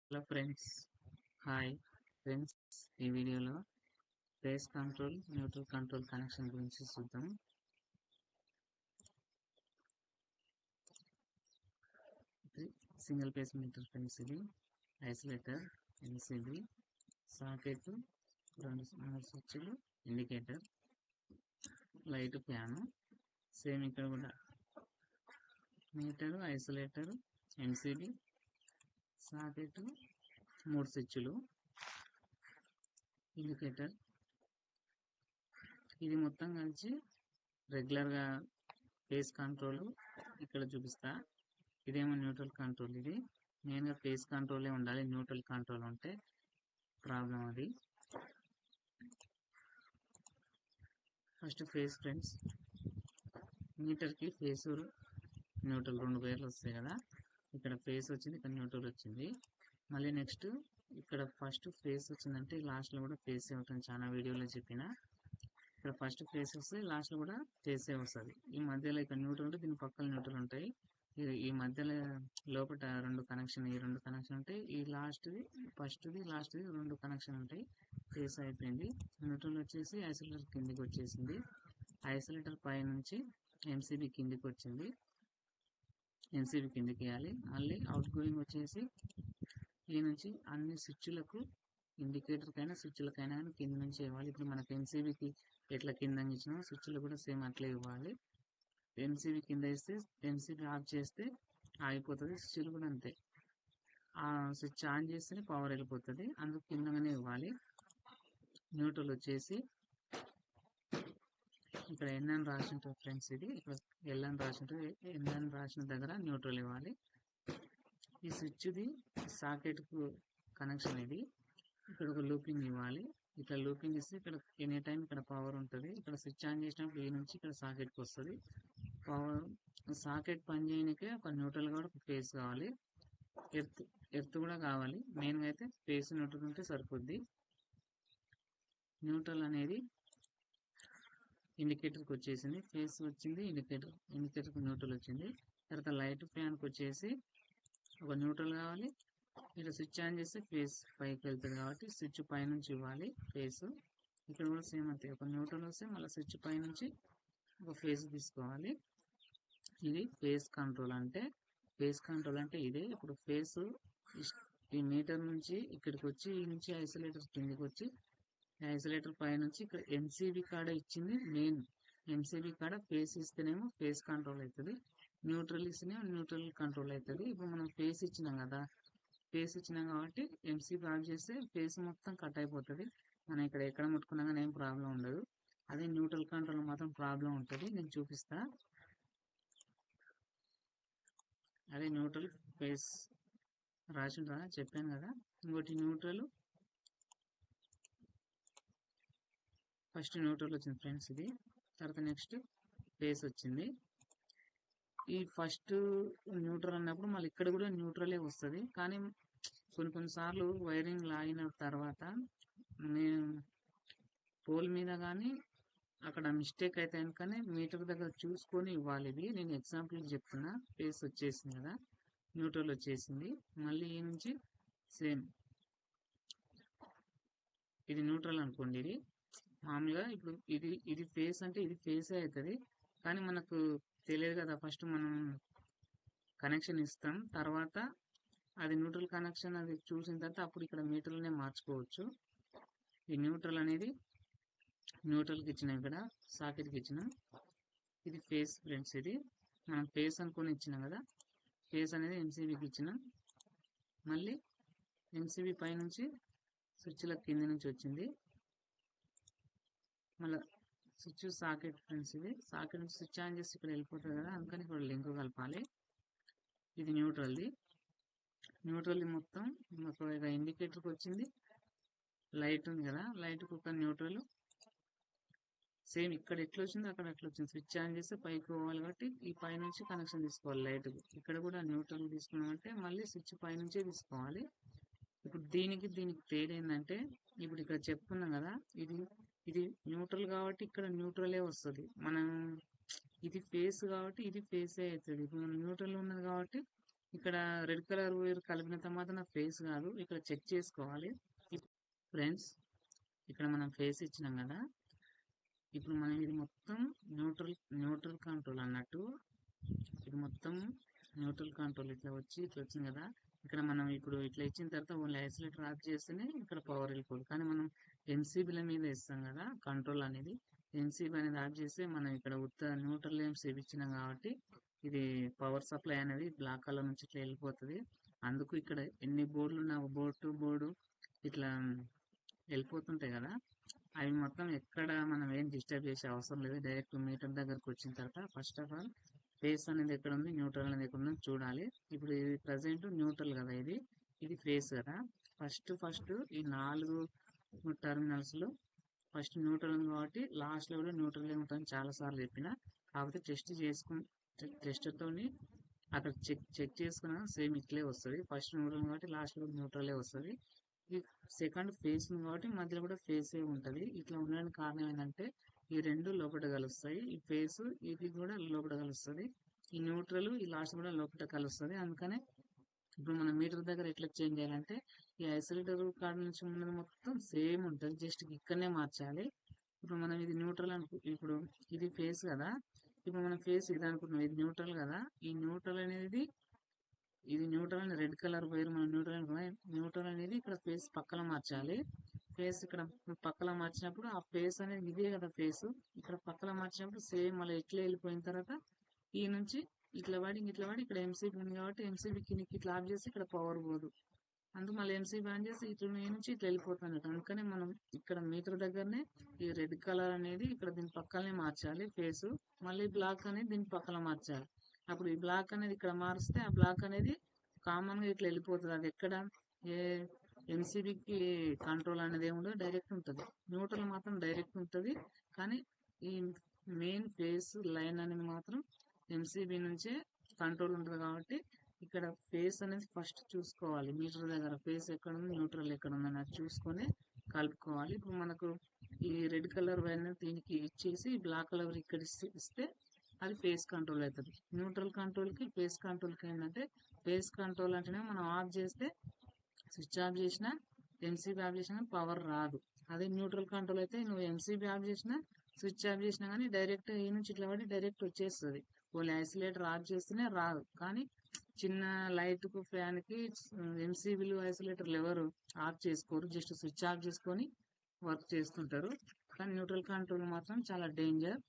Hello friends, hi friends. ఈ వీడియోలో face control, neutral control connection గురించి చూద్దాం. Single phase metre friends. ఇది ఐసోలేటర్, ఎల్సిబి, సాకెట్, మూడు స్విచ్లు, ఇండికేటర్, లైట్, ఫ్యాన్. సేమ్ ఇక్కడ కూడా మీటర్, ఐసోలేటర్, ఎన్సిబి, సాకెట్, మూడు స్విచ్లు, ఇండికేటర్. ఇది మొత్తం కలిసి రెగ్యులర్గా ఫేస్ కంట్రోల్ ఇక్కడ చూపిస్తా. ఇదేమో న్యూట్రల్ కంట్రోల్. ఇది మెయిన్గా ఫేస్ కంట్రోలే ఉండాలి. న్యూట్రల్ కంట్రోల్ ఉంటే ప్రాబ్లం. అది ఫస్ట్ ఫేస్ ఫ్రెండ్స్. మీటర్కి ఫేస్, న్యూట్రల్ రెండు పేర్లు వస్తాయి కదా. ఇక్కడ ఫేస్ వచ్చింది, ఇక్కడ న్యూట్రల్ వచ్చింది. మళ్ళీ నెక్స్ట్ ఇక్కడ ఫస్ట్ ఫేస్ వచ్చిందంటే లాస్ట్లో కూడా ఫేస్ ఉంటుంది. చాలా వీడియోలో చెప్పిన ఇక్కడ ఫస్ట్ ఫేస్ వస్తే లాస్ట్లో కూడా ఫేసే వస్తుంది. ఈ మధ్యలో ఇక్కడ న్యూట్రల్ ఉంటే దీని పక్కన న్యూట్రల్ ఉంటాయి. ఈ మధ్యలో లోపల రెండు కనెక్షన్, ఈ రెండు కనెక్షన్ ఉంటాయి. ఈ లాస్ట్ది, ఫస్ట్ది, లాస్ట్ది రెండు కనెక్షన్ ఉంటాయి. ఫేస్ అయిపోయింది. న్యూట్రల్ వచ్చేసి ఐసోలేటర్ కిందికి వచ్చేసింది. ఐసోలేటర్ పై నుంచి ఎంసీబీ కిందికి వచ్చింది. ఎన్సీబీ కిందికి వేయాలి. మళ్ళీ అవుట్ గోయింగ్ వచ్చేసి ఈ నుంచి అన్ని స్విచ్లకు, ఇండికేటర్కైనా స్విచ్లకైనా కింద నుంచి ఇవ్వాలి. ఇప్పుడు మనకు ఎన్సీబీకి ఎట్లా కింద ఇచ్చినా స్విచ్లు కూడా సేమ్ అట్లే ఇవ్వాలి. ఎన్సీబీ కింద ఇస్తే ఎన్సీబీ ఆఫ్ చేస్తే ఆగిపోతుంది. స్విచ్లు కూడా అంతే. ఆ స్విచ్ ఆన్ చేస్తేనే పవర్ వెళ్ళిపోతుంది. అందుకు కిందగానే ఇవ్వాలి. న్యూట్రల్ వచ్చేసి ఇక్కడ ఎన్ అని రాసి ఉంటుంది ఫ్రెండ్స్. ఇది ఇక్కడ ఎల్ అని రాసి ఉంటుంది. ఎన్ అని రాసిన దగ్గర న్యూట్రల్ ఇవ్వాలి. ఈ స్విచ్ది సాకెట్కు కనెక్షన్. ఇది ఇక్కడ ఒక లూపింగ్ ఇవ్వాలి. ఇక్కడ లూపింగ్ ఇస్తే ఇక్కడ ఎనీ టైం ఇక్కడ పవర్ ఉంటుంది. ఇక్కడ స్విచ్ ఆన్ చేసినప్పుడు ఈ నుంచి ఇక్కడ సాకెట్కి వస్తుంది పవర్. సాకెట్ పని చేయడానికే ఒక న్యూట్రల్ కూడా ఒక ఫేస్ కావాలి. ఎర్త్ కూడా కావాలి. మెయిన్గా అయితే ఫేస్ న్యూట్రల్ ఉంటే సరిపోద్ది. న్యూట్రల్ అనేది ఇండికేటర్కి వచ్చేసింది. ఫేస్ వచ్చింది, ఇండికేటర్కి న్యూట్రల్ వచ్చింది. తర్వాత లైట్, ఫ్యాన్కి వచ్చేసి ఒక న్యూట్రల్ కావాలి. ఇక్కడ స్విచ్ ఆన్ చేస్తే ఫేస్ పైకి వెళ్తుంది కాబట్టి స్విచ్ పైనుంచి ఇవ్వాలి ఫేస్. ఇక్కడ కూడా సేమ్ అంతే. ఒక న్యూట్రల్ వస్తే మళ్ళీ స్విచ్ పైనుంచి ఒక ఫేస్ తీసుకోవాలి. ఇది ఫేస్ కంట్రోల్ అంటే. ఫేస్ కంట్రోల్ అంటే ఇదే. ఇప్పుడు ఫేస్ ఈ మీటర్ నుంచి ఇక్కడికి వచ్చి, ఈ నుంచి ఐసోలేటర్ కిందికి వచ్చి, ఐసోలేటర్ పై నుంచి ఇక్కడ ఎంసీబీ కాడ ఇచ్చింది మెయిన్. ఎంసీబీ కాడ ఫేస్ ఇస్తేనేమో ఫేస్ కంట్రోల్ అవుతుంది, న్యూట్రల్ ఇస్తేనేమో న్యూట్రల్ కంట్రోల్ అవుతుంది. ఇప్పుడు మనం ఫేస్ ఇచ్చినాం కదా, ఫేస్ ఇచ్చినాం కాబట్టి ఎంసీబీ ఆఫ్ చేస్తే ఫేస్ మొత్తం కట్ అయిపోతుంది. మనం ఇక్కడ ఎక్కడ ముట్టుకున్నా కానీ ఏం ప్రాబ్లం ఉండదు. అదే న్యూట్రల్ కంట్రోల్ మాత్రం ప్రాబ్లం ఉంటుంది. నేను చూపిస్తా. అదే న్యూట్రల్ ఫేస్ రాసిండ్రా చెప్పాను కదా. ఇంకోటి న్యూట్రల్, ఫస్ట్ న్యూట్రల్ వచ్చింది ఫ్రెండ్స్. ఇది తర్వాత నెక్స్ట్ ఫేస్ వచ్చింది. ఈ ఫస్ట్ న్యూట్రల్ అన్నప్పుడు మళ్ళీ ఇక్కడ కూడా న్యూట్రలే వస్తుంది. కానీ కొన్నిసార్లు వైరింగ్ లాగిన తర్వాత నేను పోల్ మీద కానీ అక్కడ మిస్టేక్ అయితే కానీ మీటర్ దగ్గర చూసుకొని ఇవ్వాలి. ఇది నేను ఎగ్జాంపుల్ చెప్తున్నా. ఫేస్ వచ్చేసింది కదా, న్యూట్రల్ వచ్చేసింది. మళ్ళీ ఈ నుంచి సేమ్ ఇది న్యూట్రల్ అనుకోండి. ఇది మామూలుగా ఇప్పుడు ఇది ఫేస్ అంటే ఇది ఫేసే అవుతుంది. కానీ మనకు తెలియదు కదా. ఫస్ట్ మనం కనెక్షన్ ఇస్తాం, తర్వాత అది న్యూట్రల్ కనెక్షన్ అది చూసిన తర్వాత అప్పుడు ఇక్కడ మీటర్లనే మార్చుకోవచ్చు. ఈ న్యూట్రల్ అనేది న్యూట్రల్కి ఇచ్చిన, ఇక్కడ సాకెట్కి ఇచ్చిన. ఇది ఫేస్ ఫ్రెండ్స్. ఇది మనం ఫేస్ అనుకుని ఇచ్చినాం కదా. ఫేస్ అనేది ఎంసీబీకి ఇచ్చిన. మళ్ళీ ఎంసీబీ పై నుంచి స్విచ్ల కింద నుంచి వచ్చింది. మళ్ళీ స్విచ్ సాకెట్ ఫ్రెండ్స్. ఇది సాకెట్ నుంచి స్విచ్ ఆన్ చేసి ఇక్కడ వెళ్ళిపోతుంది కదా, అందుకని ఇక్కడ లింక్ కలపాలి. ఇది న్యూట్రల్ది. న్యూట్రల్ మొత్తం ఒక ఇండికేటర్కి వచ్చింది. లైట్ ఉంది కదా, లైట్కి ఒక న్యూట్రల్. సేమ్ ఇక్కడ ఎట్లా వచ్చిందో అక్కడ ఎట్లా వచ్చింది. స్విచ్ ఆన్ చేస్తే పైకి పోవాలి కాబట్టి ఈ పై నుంచి కనెక్షన్ తీసుకోవాలి లైట్. ఇక్కడ కూడా న్యూట్రల్ తీసుకున్నామంటే మళ్ళీ స్విచ్ పై నుంచే తీసుకోవాలి. ఇప్పుడు దీనికి తేడా ఏంటంటే, ఇప్పుడు ఇక్కడ చెప్పుకున్నాం కదా, ఇది న్యూట్రల్ కాబట్టి ఇక్కడ న్యూట్రలే వస్తుంది. మనం ఇది ఫేస్ కాబట్టి ఇది ఫేసే అవుతుంది. ఇప్పుడు మనం న్యూట్రల్ ఉన్నది కాబట్టి ఇక్కడ రెడ్ కలర్ వైర్ కలిపినంత మాత్రం ఫేస్ కాదు, ఇక్కడ చెక్ చేసుకోవాలి. ఫ్రెండ్స్, ఇక్కడ మనం ఫేస్ ఇచ్చినాం కదా, ఇప్పుడు మనం ఇది మొత్తం న్యూట్రల్ కంట్రోల్ అన్నట్టు. ఇది మొత్తం న్యూట్రల్ కంట్రోల్ ఇట్లా వచ్చింది కదా. ఇక్కడ మనం ఇప్పుడు ఇట్లా ఇచ్చిన తర్వాత ఓన్లీ ఐసోలేటర్ ఆఫ్ చేస్తేనే ఇక్కడ పవర్ వెళ్ళిపోదు. కానీ మనం ఎంసీబీల మీద ఇస్తాం కదా కంట్రోల్ అనేది, ఎంసీబీ అనేది ఆఫ్ చేస్తే మనం ఇక్కడ ఉత్త న్యూట్రల్ ఎంసీబీ ఇచ్చినాం కాబట్టి ఇది పవర్ సప్లై అనేది బ్లాక్ కలర్ నుంచి ఇట్లా వెళ్ళిపోతుంది. అందుకు ఇక్కడ ఎన్ని బోర్డులు ఉన్న బోర్డు టు బోర్డు ఇట్లా వెళ్ళిపోతుంటాయి కదా, అవి మొత్తం ఎక్కడ మనం ఏం డిస్టర్బ్ చేసే అవసరం లేదు. డైరెక్ట్ మీటర్ దగ్గరకు వచ్చిన తర్వాత ఫస్ట్ ఆఫ్ ఆల్ ఫేస్ అనేది ఎక్కడ ఉంది, న్యూట్రల్ అనేది ఎక్కడ ఉంది చూడాలి. ఇప్పుడు ఇది ప్రజెంట్ న్యూట్రల్ కదా, ఇది ఫేస్ కదా. ఫస్ట్ ఈ 4 టెర్మినల్స్ లో ఫస్ట్ న్యూట్రల్ ఉంది కాబట్టి లాస్ట్ లో కూడా న్యూట్రల్ ఉంటుందని చాలా సార్లు చెప్పిన. కాకపోతే టెస్ట్ తోని అక్కడ చెక్ చేసుకున్నా సేమ్ ఇట్లే వస్తుంది. ఫస్ట్ న్యూట్రల్ కాబట్టి లాస్ట్ లో న్యూట్రలే వస్తుంది. ఈ సెకండ్ ఫేస్ ఉంది కాబట్టి మధ్యలో కూడా ఫేసే ఉంటది. ఇట్లా ఉండడానికి కారణం ఏంటంటే ఈ రెండు లోపల కలుస్తాయి. ఈ ఫేస్ ఇది కూడా లోపల కలుస్తుంది. ఈ న్యూట్రల్ ఈ లాస్ట్ కూడా లోపల కలుస్తుంది. అందుకనే ఇప్పుడు మనం మీటర్ దగ్గర ఎట్లా చేంజ్ చేయాలంటే ఈ ఐసోలేటర్ కార్డ్ నుంచి ఉన్నది మొత్తం సేమ్ ఉంటుంది, జస్ట్ ఇక్కడనే మార్చాలి. ఇప్పుడు మనం ఇది న్యూట్రల్ ఇప్పుడు ఇది ఫేస్ కదా, ఇప్పుడు మనం ఫేస్ ఇది అనుకుంటున్నాం, ఇది న్యూట్రల్ కదా. ఈ న్యూట్రల్ అనేది ఇది న్యూట్రల్ అని రెడ్ కలర్ వైర్ మనం న్యూట్రల్ అనేది ఇక్కడ ఫేస్ పక్కన మార్చాలి. ఫేస్ ఇక్కడ పక్కన మార్చినప్పుడు ఆ ఫేస్ అనేది ఇదే కదా ఫేస్, ఇక్కడ పక్కన మార్చినప్పుడు సేమ్ మళ్ళీ ఇట్లా వెళ్ళిపోయిన తర్వాత ఈ నుంచి ఇట్లా పడి ఇక్కడ ఎంసీబీ ఉంది కాబట్టి ఎంసీబీ కిందకి ఇట్లా ఆఫ్ చేసి ఇక్కడ పవర్ పోదు. అందుకు మళ్ళీ ఎంసీబీ ఆన్ చేసి ఇట్లా నుంచి ఇట్లా వెళ్ళిపోతుంది. అందుకని మనం ఇక్కడ మీటర్ దగ్గరనే ఈ రెడ్ కలర్ అనేది ఇక్కడ దీని పక్కనే మార్చాలి ఫేస్, మళ్ళీ బ్లాక్ అనేది దీని పక్కన మార్చాలి. అప్పుడు ఈ బ్లాక్ అనేది ఇక్కడ మారిస్తే ఆ బ్లాక్ అనేది కామన్ గా ఇట్లా వెళ్ళిపోతుంది. అది ఎక్కడ ఏ ఎంసీబీకి కంట్రోల్ అనేది ఏముండదు, డైరెక్ట్ ఉంటుంది. న్యూట్రల్ మాత్రం డైరెక్ట్ ఉంటుంది, కానీ ఈ మెయిన్ ఫేస్ లైన్ అనేది మాత్రం ఎంసీబీ నుంచే కంట్రోల్ ఉంటుంది. కాబట్టి ఇక్కడ ఫేస్ అనేది ఫస్ట్ చూసుకోవాలి. మీటర్ దగ్గర ఫేస్ ఎక్కడ ఉంది, న్యూట్రల్ ఎక్కడ ఉంది అనేది చూసుకొని కలుపుకోవాలి. ఇప్పుడు మనకు ఈ రెడ్ కలర్ వైర్ దీనికి ఇచ్చేసి బ్లాక్ కలర్ ఇక్కడ ఇస్తే అది ఫేస్ కంట్రోల్ అవుతుంది. న్యూట్రల్ కంట్రోల్ కి ఫేస్ కంట్రోల్ కి ఏంటంటే, ఫేస్ కంట్రోల్ అంటేనే మనం ఆఫ్ చేస్తే స్విచ్ ఆఫ్ చేసినా ఎంసీబీ ఆఫ్ చేసినా పవర్ రాదు. అదే న్యూట్రల్ కంట్రోల్ అయితే నువ్వు ఎంసీబీ ఆఫ్ చేసినా స్విచ్ ఆఫ్ చేసినా కానీ డైరెక్ట్ ఈ నుంచి ఇట్లా పడి డైరెక్ట్ వచ్చేస్తుంది. ఓన్లీ ఐసోలేటర్ ఆఫ్ చేస్తేనే రాదు. కానీ చిన్న లైట్ కు ఫ్యాన్ కి ఎంసీబీలు ఐసోలేటర్లు ఎవరు ఆఫ్ చేసుకోరు, జస్ట్ స్విచ్ ఆఫ్ చేసుకొని వర్క్ చేస్తుంటారు. కానీ న్యూట్రల్ కంట్రోల్ మాత్రం చాలా danger.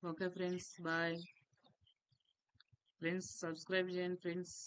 Okay friends, bye friends, subscribe చేయండి ఫ్రెండ్స్.